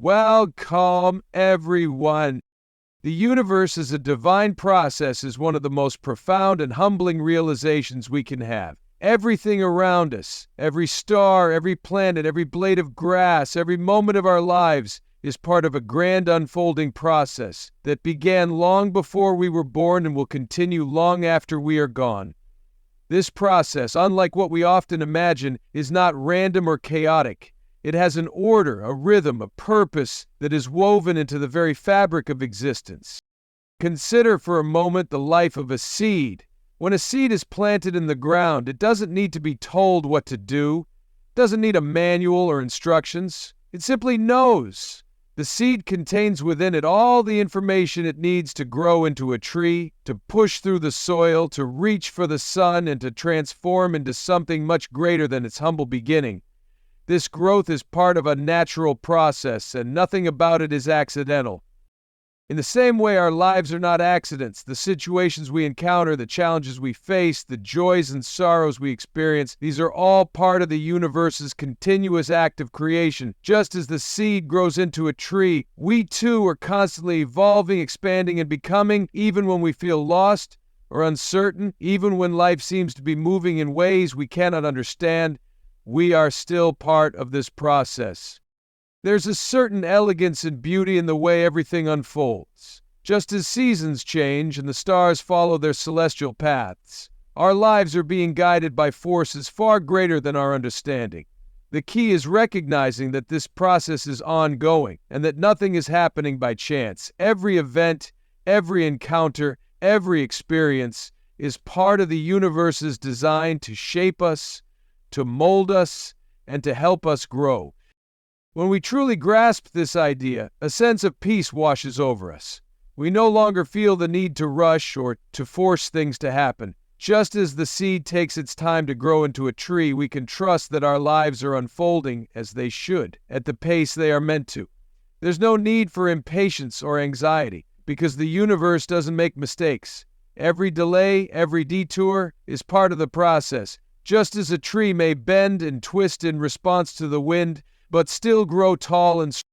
Welcome, everyone. The universe as a divine process is one of the most profound and humbling realizations we can have. Everything around us, every star, every planet, every blade of grass, every moment of our lives is part of a grand unfolding process that began long before we were born and will continue long after we are gone. This process, unlike what we often imagine, is not random or chaotic. It has an order, a rhythm, a purpose that is woven into the very fabric of existence. Consider for a moment the life of a seed. When a seed is planted in the ground, it doesn't need to be told what to do. It doesn't need a manual or instructions. It simply knows. The seed contains within it all the information it needs to grow into a tree, to push through the soil, to reach for the sun, and to transform into something much greater than its humble beginning. This growth is part of a natural process, and nothing about it is accidental. In the same way, our lives are not accidents. The situations we encounter, the challenges we face, the joys and sorrows we experience, these are all part of the universe's continuous act of creation. Just as the seed grows into a tree, we too are constantly evolving, expanding, and becoming, even when we feel lost or uncertain, even when life seems to be moving in ways we cannot understand. We are still part of this process. There's a certain elegance and beauty in the way everything unfolds. Just as seasons change and the stars follow their celestial paths, our lives are being guided by forces far greater than our understanding. The key is recognizing that this process is ongoing and that nothing is happening by chance. Every event, every encounter, every experience is part of the universe's design to shape us, to mold us, and to help us grow. When we truly grasp this idea, a sense of peace washes over us. We no longer feel the need to rush or to force things to happen. Just as the seed takes its time to grow into a tree, we can trust that our lives are unfolding as they should, at the pace they are meant to. There's no need for impatience or anxiety, because the universe doesn't make mistakes. Every delay, every detour is part of the process. Just as a tree may bend and twist in response to the wind, but still grow tall and strong.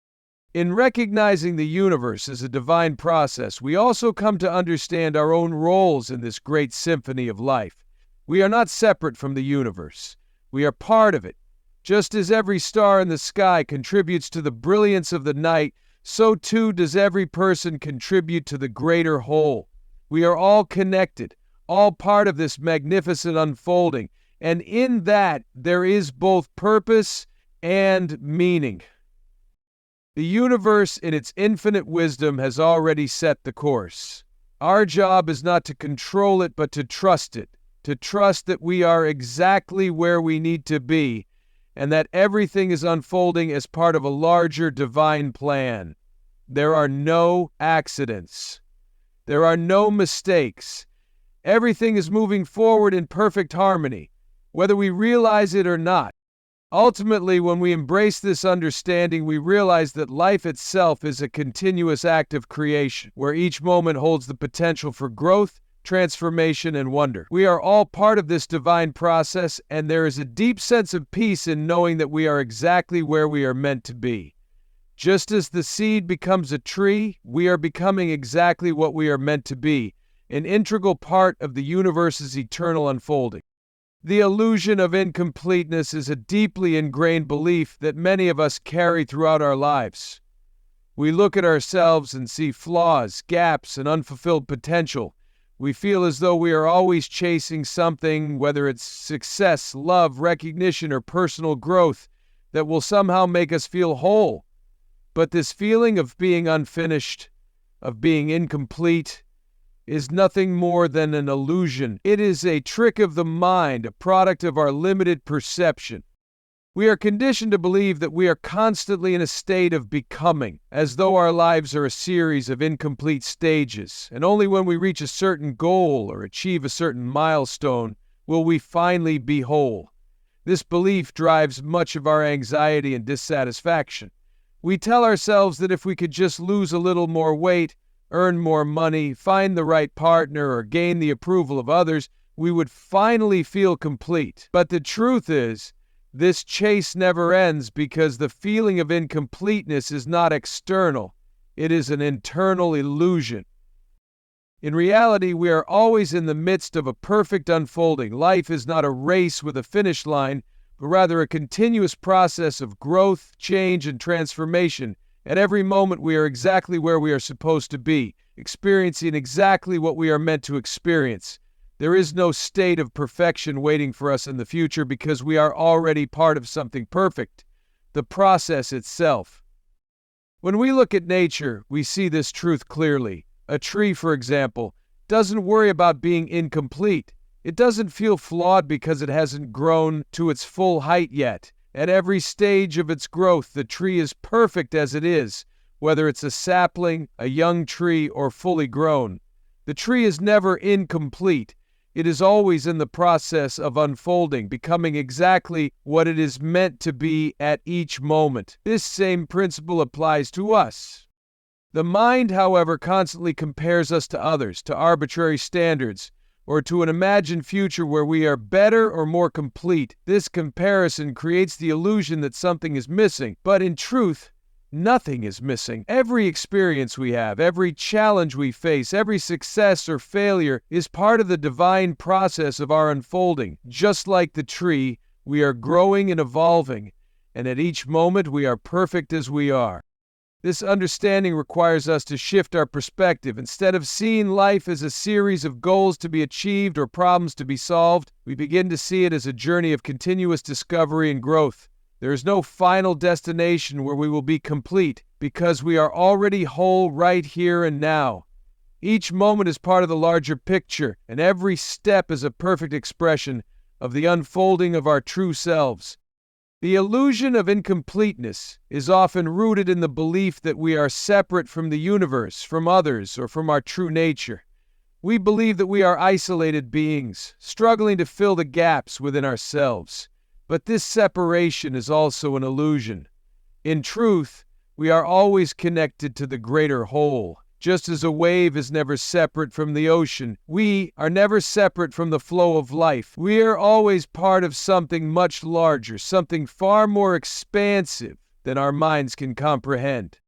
In recognizing the universe as a divine process, we also come to understand our own roles in this great symphony of life. We are not separate from the universe. We are part of it. Just as every star in the sky contributes to the brilliance of the night, so too does every person contribute to the greater whole. We are all connected, all part of this magnificent unfolding. And in that, there is both purpose and meaning. The universe, in its infinite wisdom, has already set the course. Our job is not to control it, but to trust it, to trust that we are exactly where we need to be, and that everything is unfolding as part of a larger divine plan. There are no accidents. There are no mistakes. Everything is moving forward in perfect harmony, whether we realize it or not. Ultimately, when we embrace this understanding, we realize that life itself is a continuous act of creation, where each moment holds the potential for growth, transformation, and wonder. We are all part of this divine process, and there is a deep sense of peace in knowing that we are exactly where we are meant to be. Just as the seed becomes a tree, we are becoming exactly what we are meant to be, an integral part of the universe's eternal unfolding. The illusion of incompleteness is a deeply ingrained belief that many of us carry throughout our lives. We look at ourselves and see flaws, gaps, and unfulfilled potential. We feel as though we are always chasing something, whether it's success, love, recognition, or personal growth, that will somehow make us feel whole. But this feeling of being unfinished, of being incomplete, is nothing more than an illusion. It is a trick of the mind, a product of our limited perception. We are conditioned to believe that we are constantly in a state of becoming, as though our lives are a series of incomplete stages, and only when we reach a certain goal or achieve a certain milestone will we finally be whole. This belief drives much of our anxiety and dissatisfaction. We tell ourselves that if we could just lose a little more weight, earn more money, find the right partner, or gain the approval of others, we would finally feel complete. But the truth is, This chase never ends because the feeling of incompleteness is not external. It is an internal illusion. In reality, we are always in the midst of a perfect unfolding. Life is not a race with a finish line, but rather a continuous process of growth, change, and transformation. At every moment, we are exactly where we are supposed to be, experiencing exactly what we are meant to experience. There is no state of perfection waiting for us in the future because we are already part of something perfect, the process itself. When we look at nature, we see this truth clearly. A tree, for example, doesn't worry about being incomplete. It doesn't feel flawed because it hasn't grown to its full height yet. At every stage of its growth, the tree is perfect as it is, whether it's a sapling, a young tree, or fully grown. The tree is never incomplete. It is always in the process of unfolding, becoming exactly what it is meant to be at each moment. This same principle applies to us. The mind, however, constantly compares us to others, to arbitrary standards, or to an imagined future where we are better or more complete. This comparison creates the illusion that something is missing, but in truth, nothing is missing. Every experience we have, every challenge we face, every success or failure is part of the divine process of our unfolding. Just like the tree, we are growing and evolving, and at each moment we are perfect as we are. This understanding requires us to shift our perspective. Instead of seeing life as a series of goals to be achieved or problems to be solved, we begin to see it as a journey of continuous discovery and growth. There is no final destination where we will be complete because we are already whole right here and now. Each moment is part of the larger picture, and every step is a perfect expression of the unfolding of our true selves. The illusion of incompleteness is often rooted in the belief that we are separate from the universe, from others, or from our true nature. We believe that we are isolated beings, struggling to fill the gaps within ourselves. But this separation is also an illusion. In truth, we are always connected to the greater whole. Just as a wave is never separate from the ocean, we are never separate from the flow of life. We are always part of something much larger, something far more expansive than our minds can comprehend.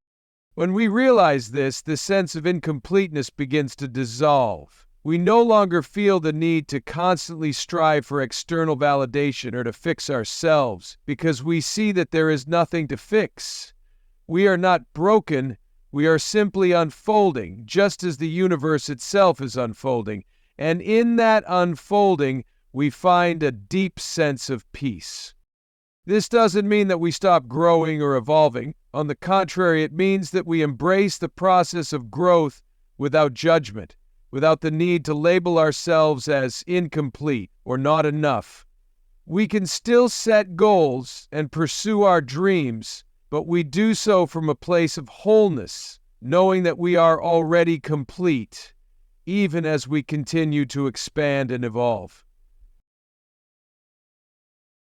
When we realize this, the sense of incompleteness begins to dissolve. We no longer feel the need to constantly strive for external validation or to fix ourselves because we see that there is nothing to fix. We are not broken. We are simply unfolding, just as the universe itself is unfolding, and in that unfolding, we find a deep sense of peace. This doesn't mean that we stop growing or evolving. On the contrary, it means that we embrace the process of growth without judgment, without the need to label ourselves as incomplete or not enough. We can still set goals and pursue our dreams, but we do so from a place of wholeness, knowing that we are already complete, even as we continue to expand and evolve.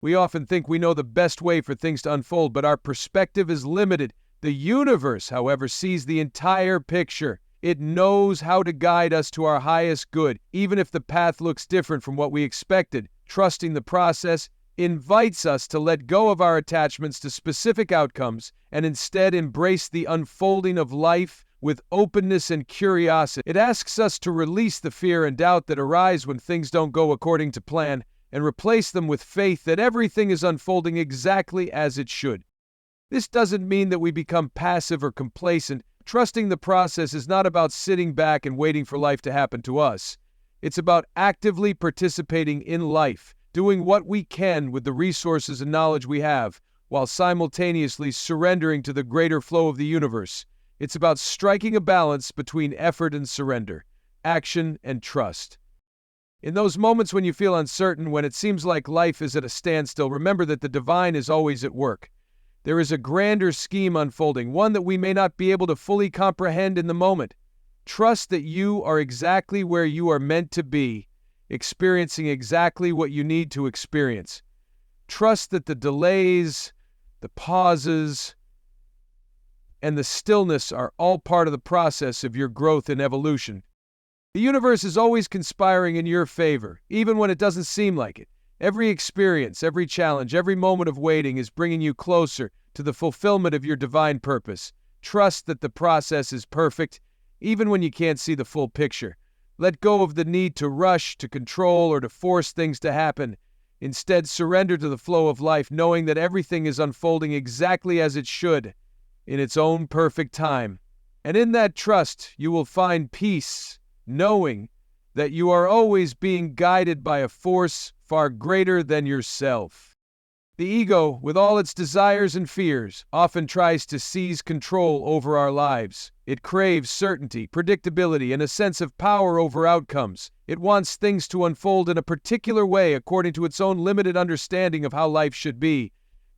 We often think we know the best way for things to unfold, but our perspective is limited. The universe, however, sees the entire picture. It knows how to guide us to our highest good, even if the path looks different from what we expected. Trusting the process invites us to let go of our attachments to specific outcomes and instead embrace the unfolding of life with openness and curiosity. It asks us to release the fear and doubt that arise when things don't go according to plan and replace them with faith that everything is unfolding exactly as it should. This doesn't mean that we become passive or complacent. Trusting the process is not about sitting back and waiting for life to happen to us. It's about actively participating in life, doing what we can with the resources and knowledge we have, while simultaneously surrendering to the greater flow of the universe. It's about striking a balance between effort and surrender, action and trust. In those moments when you feel uncertain, when it seems like life is at a standstill, remember that the divine is always at work. There is a grander scheme unfolding, one that we may not be able to fully comprehend in the moment. Trust that you are exactly where you are meant to be, experiencing exactly what you need to experience. Trust that the delays, the pauses, and the stillness are all part of the process of your growth and evolution. The universe is always conspiring in your favor, even when it doesn't seem like it. Every experience, every challenge, every moment of waiting is bringing you closer to the fulfillment of your divine purpose. Trust that the process is perfect, even when you can't see the full picture. Let go of the need to rush, to control, or to force things to happen. Instead, surrender to the flow of life, knowing that everything is unfolding exactly as it should, in its own perfect time. And in that trust, you will find peace, knowing that you are always being guided by a force far greater than yourself. The ego, with all its desires and fears, often tries to seize control over our lives. It craves certainty, predictability, and a sense of power over outcomes. It wants things to unfold in a particular way according to its own limited understanding of how life should be.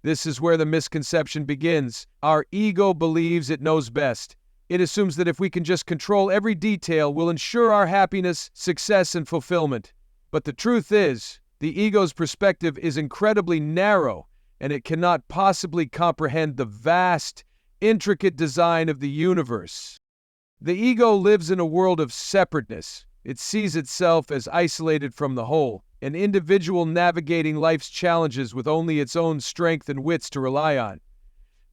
This is where the misconception begins. Our ego believes it knows best. It assumes that if we can just control every detail, we'll ensure our happiness, success, and fulfillment. But the truth is, the ego's perspective is incredibly narrow, and it cannot possibly comprehend the vast, intricate design of the universe. The ego lives in a world of separateness. It sees itself as isolated from the whole, an individual navigating life's challenges with only its own strength and wits to rely on.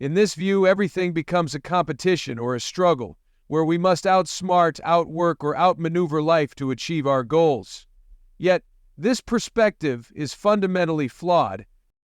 In this view, everything becomes a competition or a struggle, where we must outsmart, outwork, or outmaneuver life to achieve our goals. Yet, this perspective is fundamentally flawed.